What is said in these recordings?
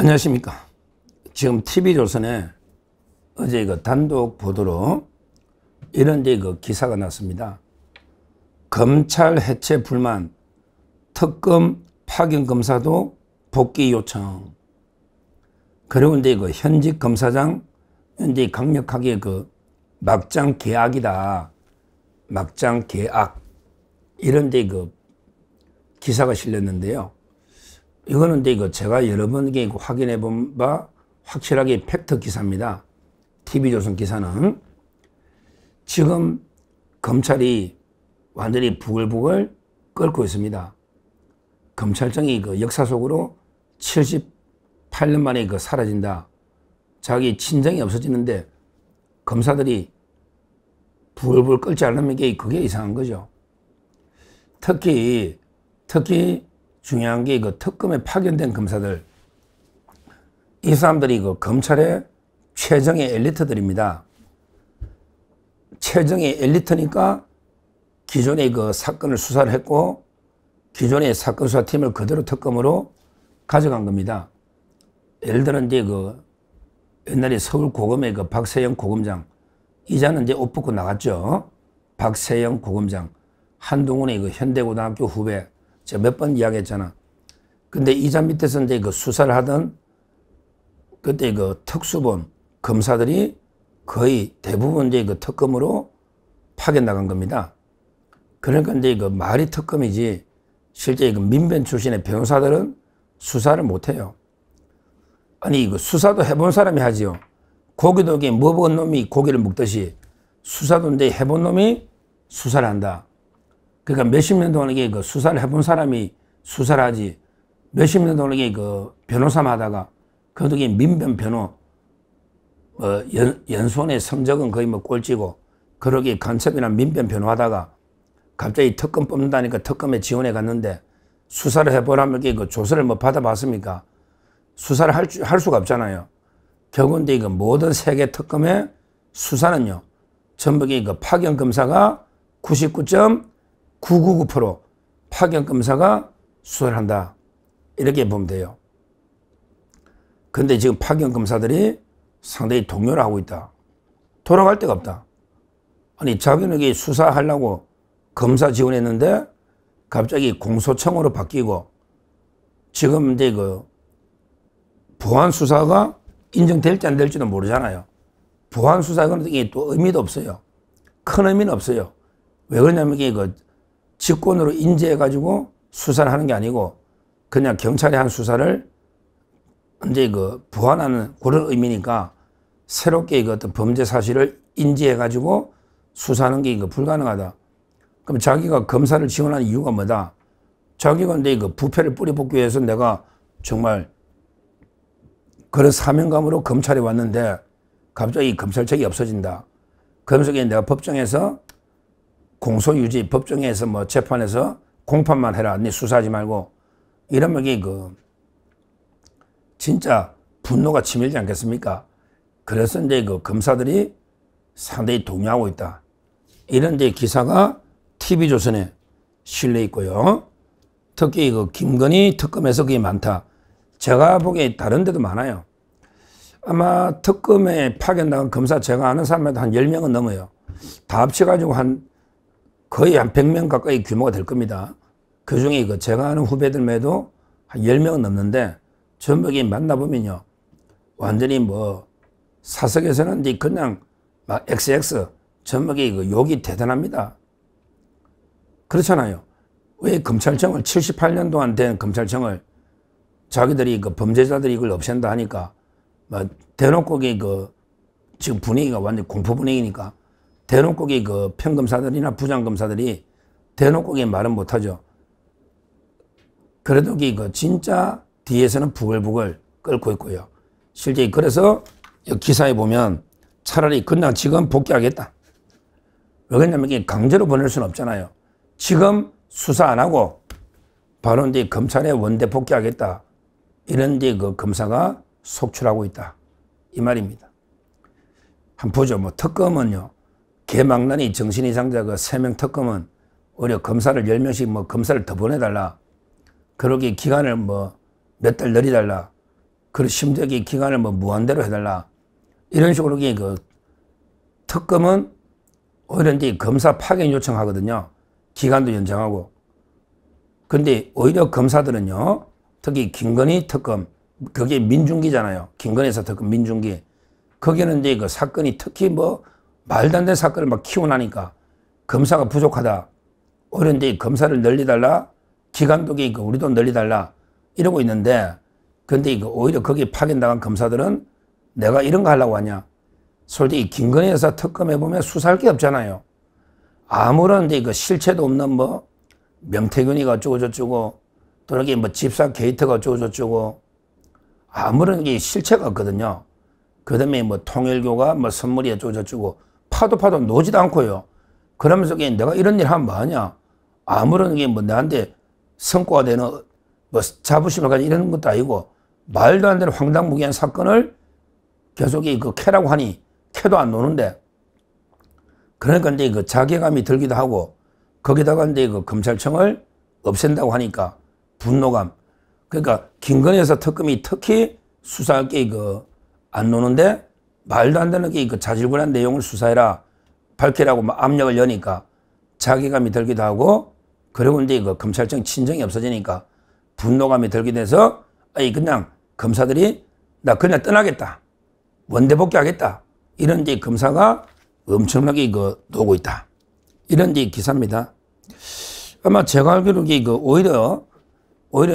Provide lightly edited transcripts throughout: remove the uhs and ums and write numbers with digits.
안녕하십니까. 지금 TV조선에 어제 단독 보도로 이런 기사가 났습니다. 검찰 해체 불만, 특검 파견 검사도 복귀 요청. 그리고 현직 검사장 강력하게 막장 계약이다. 막장 계약. 이런 기사가 실렸는데요. 이거는 제가 여러 번 확인해 본 바 확실하게 팩트 기사입니다. TV조선 기사는. 지금 검찰이 완전히 부글부글 끓고 있습니다. 검찰청이 역사 속으로 78년 만에 사라진다. 자기 친정이 없어지는데 검사들이 부글부글 끓지 않으면 그게 이상한 거죠. 특히 중요한 게 특검에 파견된 검사들, 이 사람들이 검찰의 최정의 엘리트들입니다. 최정의 엘리트니까 기존의 사건을 수사를 했고 기존의 사건 수사팀을 그대로 특검으로 가져간 겁니다. 예를 들어 옛날에 서울고검의 박세영 고검장, 이자는 옷 벗고 나갔죠. 박세영 고검장, 한동훈의 현대고등학교 후배, 제가 몇 번 이야기했잖아. 근데 이자 밑에서 수사를 하던 그때 특수본 검사들이 거의 대부분 특검으로 파견 나간 겁니다. 그러니까 말이 특검이지 실제 민변 출신의 변호사들은 수사를 못 해요. 아니 수사도 해본 사람이 하지요. 고기도 먹은 놈이 고기를 먹듯이 수사도 해본 놈이 수사를 한다. 그러니까 몇십 년 동안 수사를 해본 사람이 수사를 하지, 몇십 년 동안 변호사만 하다가 그것도 민변 변호, 연수원의 성적은 거의 꼴찌고, 그러게 간첩이나 민변 변호하다가 갑자기 특검 뽑는다니까 특검에 지원해 갔는데 수사를 해보라면 조서를 받아봤습니까? 수사를 할 수가 없잖아요. 결국은 모든 세계 특검의 수사는요, 전부 파견 검사가 99.999% 파견 검사가 수사를 한다. 이렇게 보면 돼요. 근데 지금 파견 검사들이 상당히 동요를 하고 있다. 돌아갈 데가 없다. 아니 자기는 수사하려고 검사 지원했는데 갑자기 공소청으로 바뀌고, 지금 보안 수사가 인정될지 안 될지도 모르잖아요. 보안 수사가 또 의미도 없어요. 큰 의미는 없어요. 왜 그러냐면 직권으로 인지해가지고 수사를 하는 게 아니고 그냥 경찰이 한 수사를 보완하는 그런 의미니까 새롭게 어떤 범죄 사실을 인지해가지고 수사하는 게 불가능하다. 그럼 자기가 검사를 지원하는 이유가 뭐다? 자기가 부패를 뿌리뽑기 위해서 내가 정말 그런 사명감으로 검찰에 왔는데 갑자기 검찰청이 없어진다. 그러면서 내가 법정에서 공소유지, 법정에서 재판에서 공판만 해라. 네 수사하지 말고. 이러면 진짜 분노가 치밀지 않겠습니까? 그래서 검사들이 상당히 동요하고 있다. 이런 기사가 TV조선에 실려 있고요. 특히 김건희 특검에서 그게 많다. 제가 보기에 다른 데도 많아요. 아마 특검에 파견나간 검사 제가 아는 사람에도 한 10명은 넘어요. 다 합쳐가지고 거의 한 100명 가까이 규모가 될 겁니다. 그 중에 제가 아는 후배들매도 한 10명은 넘는데 전부 만나보면요, 완전히 사석에서는 그냥 막 XX 전부 욕이 대단합니다. 그렇잖아요. 왜 검찰청을 78년 동안 된 검찰청을 자기들이 범죄자들이 이걸 없앤다 하니까 대놓고 지금 분위기가 완전 공포 분위기니까 대놓고 평검사들이나 부장검사들이 대놓고 말은 못하죠. 그래도 진짜 뒤에서는 부글부글 끓고 있고요. 실제 그래서 기사에 보면 차라리 그냥 지금 복귀하겠다. 왜 그러냐면 강제로 보낼 수는 없잖아요. 지금 수사 안 하고 바로 검찰에 원대 복귀하겠다. 이런 검사가 속출하고 있다. 이 말입니다. 한번 보죠. 특검은요, 개망나니 정신이상자 3명 특검은 오히려 검사를 10명씩 검사를 더 보내달라. 그러기 기간을 몇 달 늘리달라. 그 심지어 기간을 뭐 무한대로 해달라. 이런 식으로 그 특검은 오히려 이제 검사 파견 요청하거든요. 기간도 연장하고. 근데 오히려 검사들은요, 특히 김건희 특검, 그게 민중기잖아요. 김건희 여사 특검 민중기. 거기는 이제 그 사건이 특히 뭐 말도 안 되는 사건을 막 키워나니까 검사가 부족하다. 오히려 이제 검사를 늘리달라. 기간도 우리도 늘리달라. 이러고 있는데, 근데 오히려 거기 파견당한 검사들은 내가 이런 거 하려고 하냐. 솔직히 김건희 여사 특검에 보면 수사할 게 없잖아요. 아무런 이제 실체도 없는 뭐 명태균이가 어쩌고저쩌고 또 이렇게 뭐 집사 게이트가 어쩌고저쩌고 아무런 게 실체가 없거든요. 그 다음에 뭐 통일교가 뭐 선물이 어쩌고저쩌고 파도 노지도 않고요. 그러면서 내가 이런 일 하면 뭐하냐. 아무런 게 뭐 나한테 성과가 되는 뭐 자부심을 가지고 이러는 것도 아니고 말도 안 되는 황당무계한 사건을 계속 캐라고 하니 캐도 안 노는데 그러니까 이제 자괴감이 들기도 하고 거기다가 이제 검찰청을 없앤다고 하니까 분노감. 그러니까 김건희 여사 특검이 특히 수사할 게 안 노는데 말도 안 되는 게 자질구레한 내용을 수사해라 밝히라고 압력을 여니까 자괴감이 들기도 하고 그리고 이제 검찰청 친정이 없어지니까 분노감이 들게 돼서 그냥 검사들이 나 그냥 떠나겠다. 원대 복귀하겠다. 이런 이제 검사가 엄청나게 나오고 있다. 이런 이제 기사입니다. 아마 제가 알기로 오히려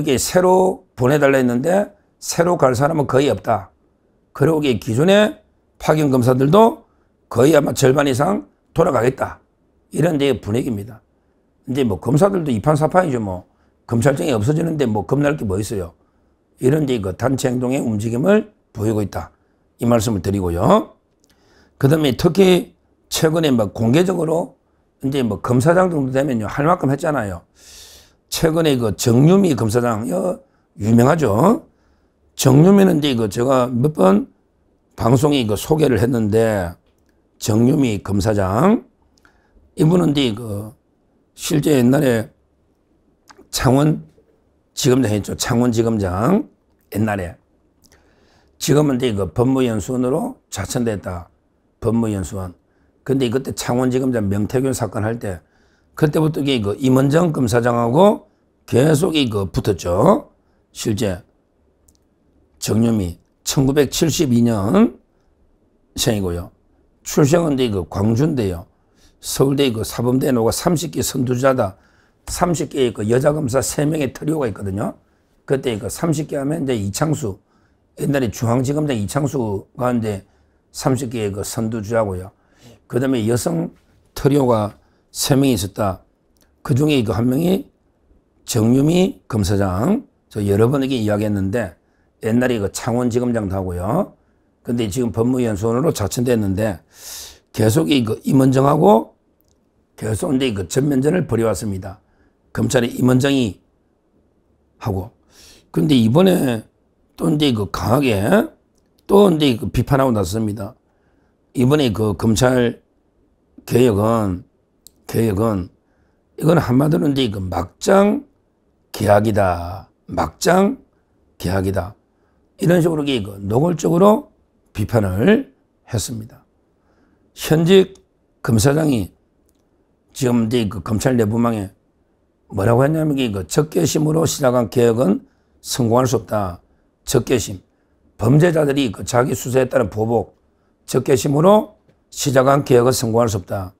이게 새로 보내달라 했는데 새로 갈 사람은 거의 없다. 그리고 기존의 파견 검사들도 거의 아마 절반 이상 돌아가겠다. 이런 이제 분위기입니다. 이제 뭐 검사들도 이판사판이죠. 뭐 검찰청이 없어지는데 뭐 겁날 게 뭐 있어요. 이런 이제 단체 행동의 움직임을 보이고 있다. 이 말씀을 드리고요. 그 다음에 특히 최근에 뭐 공개적으로 이제 뭐 검사장 정도 되면요. 할 만큼 했잖아요. 최근에 정유미 검사장, 유명하죠. 정유미는 이제 제가 몇 번 방송에 소개를 했는데 정유미 검사장, 이분은 이제 실제 옛날에 창원지검장 했죠. 창원지검장 옛날에. 지금은 이제 법무연수원으로 좌천됐다. 법무연수원. 근데 그때 창원지검장 명태균 사건 할 때 그때부터 임원정 검사장하고 계속 붙었죠. 실제 정유미 1972년 생이고요. 출생은 이제 광주인데요. 서울대 사범대 노가 30기 선두주자다. 30개의 여자 검사 3명의 트리오가 있거든요. 그때 30개 하면 이제 이창수, 옛날에 중앙지검장 이창수가 이제 30개의 선두주자고요. 그 다음에 여성 트리오가 3명이 있었다. 그 중에 한 명이 정유미 검사장. 저 여러 번 이야기했는데 옛날에 창원지검장도 하고요. 근데 지금 법무연수원으로 좌천됐는데 계속 임원정하고 계속 이제 전면전을 벌여왔습니다. 검찰이 임원정이 하고. 근데 이번에 또 이제 강하게 또 이제 비판하고 나섰습니다. 이번에 검찰 개혁은 이건 한마디로 이제 막장 계약이다. 막장 계약이다. 이런 식으로 노골적으로 비판을 했습니다. 현직 검사장이 지금 이제 검찰 내부망에 뭐라고 했냐면 적개심으로 시작한 개혁은 성공할 수 없다. 적개심. 범죄자들이 자기 수사에 따른 보복, 적개심으로 시작한 개혁은 성공할 수 없다.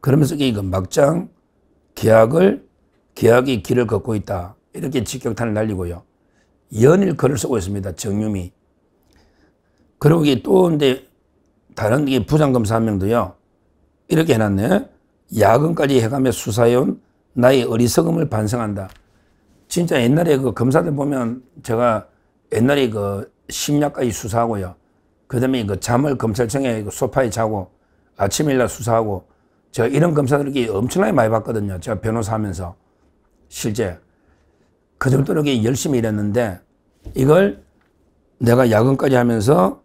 그러면서 막장 계약이 길을 걷고 있다. 이렇게 직격탄을 날리고요. 연일 글을 쓰고 있습니다. 정유미. 그리고 또 이제 다른 부장검사 한 명도요. 이렇게 해놨네. 야근까지 해가며 수사해온 나의 어리석음을 반성한다. 진짜 옛날에 검사들 보면 제가 옛날에 심야까지 수사하고요. 그 다음에 잠을 검찰청에 소파에 자고 아침에 일날 수사하고 제가 이런 검사들이 엄청나게 많이 봤거든요. 제가 변호사 하면서. 실제. 그 정도로 열심히 일했는데 이걸 내가 야근까지 하면서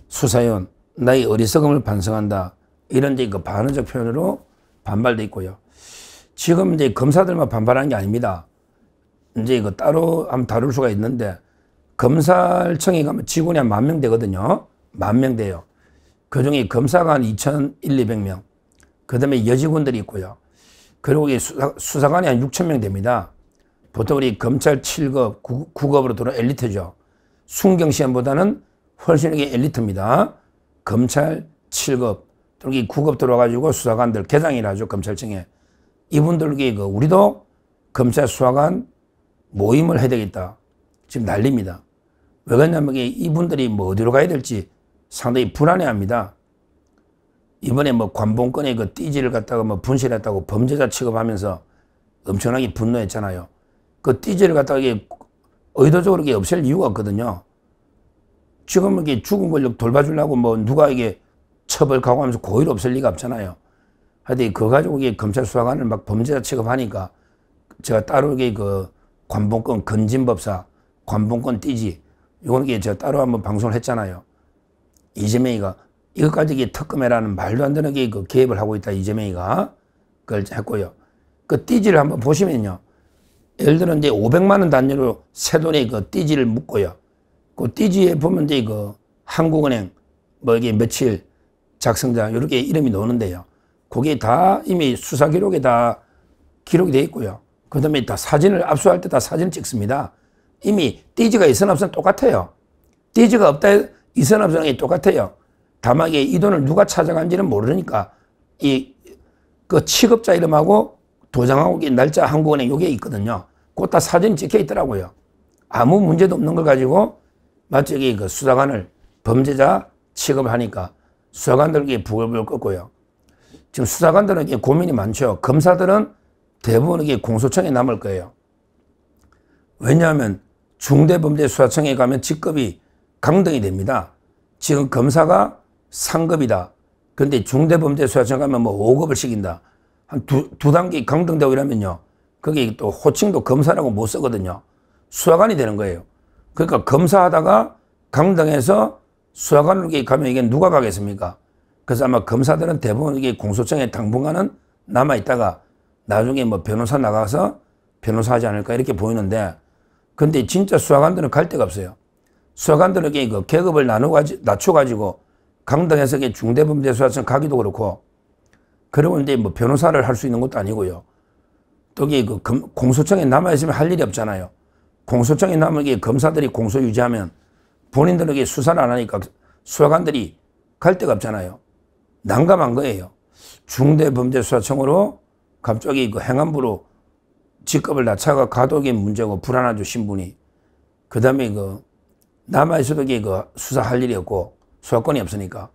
수사해온 나의 어리석음을 반성한다. 이런 이제 반언적 표현으로 반발도 있고요. 지금 이제 검사들만 반발하는 게 아닙니다. 이제 따로 한번 다룰 수가 있는데 검찰청에 가면 직원이 한 10,000명 되거든요. 10,000명 돼요. 그 중에 검사가 한 2,200명. 그 다음에 여직원들이 있고요. 그리고 수사관이 한 6,000명 됩니다. 보통 우리 검찰 7급, 9급으로 들어온 엘리트죠. 순경시험보다는 훨씬 엘리트입니다. 검찰 7급, 여기 9급 들어와가지고 수사관들 개장이라 하죠. 검찰청에. 이분들에게 우리도 검찰 수사관 모임을 해야 되겠다. 지금 난립니다. 왜 그러냐면 이분들이 뭐 어디로 가야 될지 상당히 불안해합니다. 이번에 뭐 관봉권에 그 띠지를 갖다가 뭐 분실했다고 범죄자 취급하면서 엄청나게 분노했잖아요. 그 띠지를 갖다가 이게 의도적으로 이게 없앨 이유가 없거든요. 지금 이게 죽은 권력 돌봐주려고 뭐 누가 이게 처벌 각오하면서 고의로 없앨 리가 없잖아요. 하여튼 그거 가지고 이게 검찰 수사관을 막 범죄자 취급하니까 제가 따로 이게 그 관봉권 건진법사, 관봉권 띠지, 이거는 이게 제가 따로 한번 방송을 했잖아요. 이재명이가 이것까지 이게 특검해라는 말도 안 되는 게 그 개입을 하고 있다. 이재명이가 그걸 했고요. 그 띠지를 한번 보시면요. 예를 들어 이제 500만 원 단위로 새돈에 그 띠지를 묶고요. 그 띠지에 보면 이제 그 한국은행 뭐 이게 며칠 작성자 이렇게 이름이 나오는데요. 그게 다 이미 수사 기록에 다 기록이 되어 있고요. 그 다음에 다 사진을 압수할 때 다 사진을 찍습니다. 이미 띠지가 있으나 없으나 똑같아요. 띠지가 없다 있으나 없으나 똑같아요. 다만 이 돈을 누가 찾아간지는 모르니까 그 취급자 이름하고 도장하고 날짜 한국은행 요게 있거든요. 그거 다 사진이 찍혀 있더라고요. 아무 문제도 없는 걸 가지고 마치 그 수사관을 범죄자 취급하니까 수사관들에게 부글부글 끓고요. 지금 수사관들은 고민이 많죠. 검사들은 대부분 이게 공소청에 남을 거예요. 왜냐하면 중대범죄수사청에 가면 직급이 강등이 됩니다. 지금 검사가 상급이다. 근데 중대범죄수사청 가면 뭐 5급을 시킨다. 한 두 단계 강등되고 이러면요. 거기 또 호칭도 검사라고 못 쓰거든요. 수사관이 되는 거예요. 그러니까 검사하다가 강등해서 수사관으로 가면 이게 누가 가겠습니까? 그래서 아마 검사들은 대부분 이게 공소청에 당분간은 남아있다가 나중에 뭐 변호사 나가서 변호사 하지 않을까 이렇게 보이는데, 근데 진짜 수사관들은 갈 데가 없어요. 수사관들에게 그 계급을 낮춰가지고 강등해서 중대범죄수사청 가기도 그렇고, 그리고 이제 뭐 변호사를 할 수 있는 것도 아니고요. 또 이게 그 공소청에 남아있으면 할 일이 없잖아요. 공소청에 남은 검사들이 공소 유지하면 본인들에게 수사를 안 하니까 수사관들이 갈 데가 없잖아요. 난감한 거예요. 중대범죄수사청으로 갑자기 그 행안부로 직급을 낮춰가 가도 이게 문제고 불안하죠, 신분이. 그 다음에 그 남아있어도 이게 그 수사할 일이 없고 수사권이 없으니까.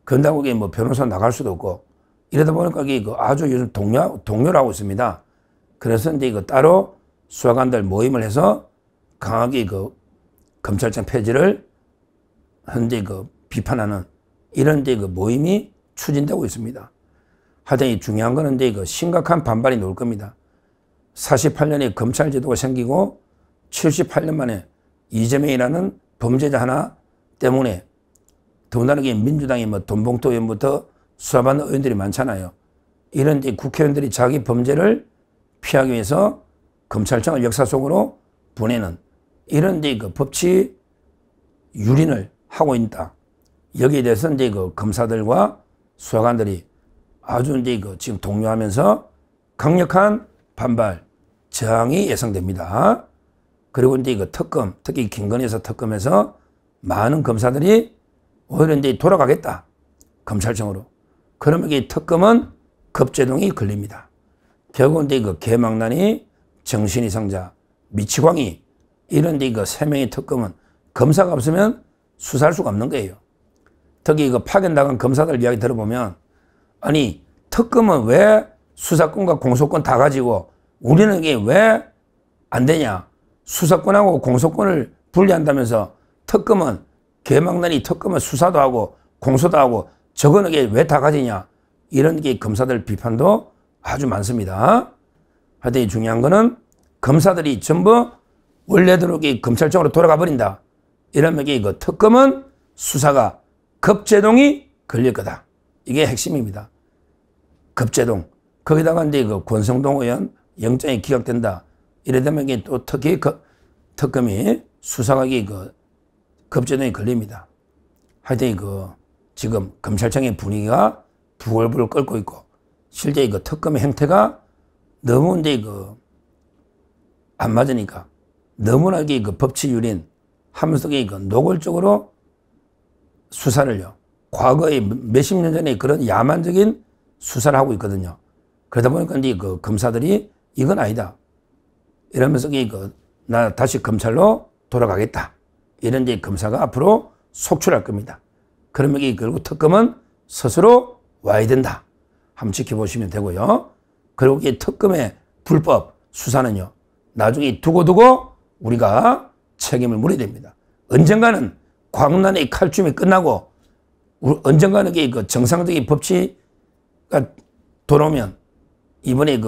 그런다고 이게 뭐 변호사 나갈 수도 없고 이러다 보니까 이게 그 아주 요즘 동요를 하고 있습니다. 그래서 이제 이거 따로 수사관들 모임을 해서 강하게 그 검찰청 폐지를 현재 그 비판하는 이런 이제 그 모임이 추진되고 있습니다. 하여튼 이 중요한 거는 이제 그 심각한 반발이 나올 겁니다. 48년에 검찰 제도가 생기고 78년 만에 이재명이라는 범죄자 하나 때문에 더군다나 민주당이 뭐 돈봉투 의원부터 수사받는 의원들이 많잖아요. 이런 이제 국회의원들이 자기 범죄를 피하기 위해서 검찰청을 역사 속으로 보내는 이런 이제 그 법치 유린을 하고 있다. 여기에 대해서 이제 그 검사들과 수사관들이 아주 이제 그 지금 동요하면서 강력한 반발, 저항이 예상됩니다. 그리고 이제 그 특검, 특히 김건희에서 특검에서 많은 검사들이 오히려 이제 돌아가겠다. 검찰청으로. 그러면 이 특검은 급제동이 걸립니다. 결국 이제 그 개망난이 정신이상자, 미치광이 이런 이제 그 세 명의 특검은 검사가 없으면 수사할 수가 없는 거예요. 특히 그 파견나간 검사들 이야기 들어보면 아니 특검은 왜 수사권과 공소권 다 가지고 우리는 이게 왜 안 되냐. 수사권하고 공소권을 분리한다면서 특검은 개망난이 특검은 수사도 하고 공소도 하고 저거는 왜 다 가지냐. 이런 게 검사들 비판도 아주 많습니다. 하여튼 중요한 거는 검사들이 전부 원래대로 검찰청으로 돌아가 버린다. 이러면 그 특검은 수사가 급제동이 걸릴 거다. 이게 핵심입니다. 급제동. 거기다가 이제 그 권성동 의원 영장이 기각된다. 이래 되면 또 특히 특검이 수사가 급제동이 걸립니다. 하여튼 지금 검찰청의 분위기가 부글부글 끓고 있고, 실제 특검의 행태가 너무 이제 안 맞으니까 너무나 법치유린 하면서 노골적으로 수사를요, 과거에 몇십 년 전에 그런 야만적인 수사를 하고 있거든요. 그러다 보니까 이제 검사들이 이건 아니다 이러면서 나 다시 검찰로 돌아가겠다, 이런 이제 검사가 앞으로 속출할 겁니다. 그러면 결국 특검은 스스로 와야 된다. 한번 지켜보시면 되고요. 그리고 이 특검의 불법 수사는요, 나중에 두고두고 우리가 책임을 물어야 됩니다. 언젠가는 광란의 칼춤이 끝나고, 언젠가는 정상적인 법치가 돌아오면, 이번에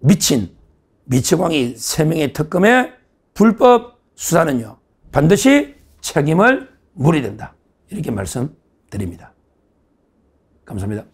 미친 미치광이 3명의 특검의 불법 수사는요, 반드시 책임을 물어야 된다. 이렇게 말씀드립니다. 감사합니다.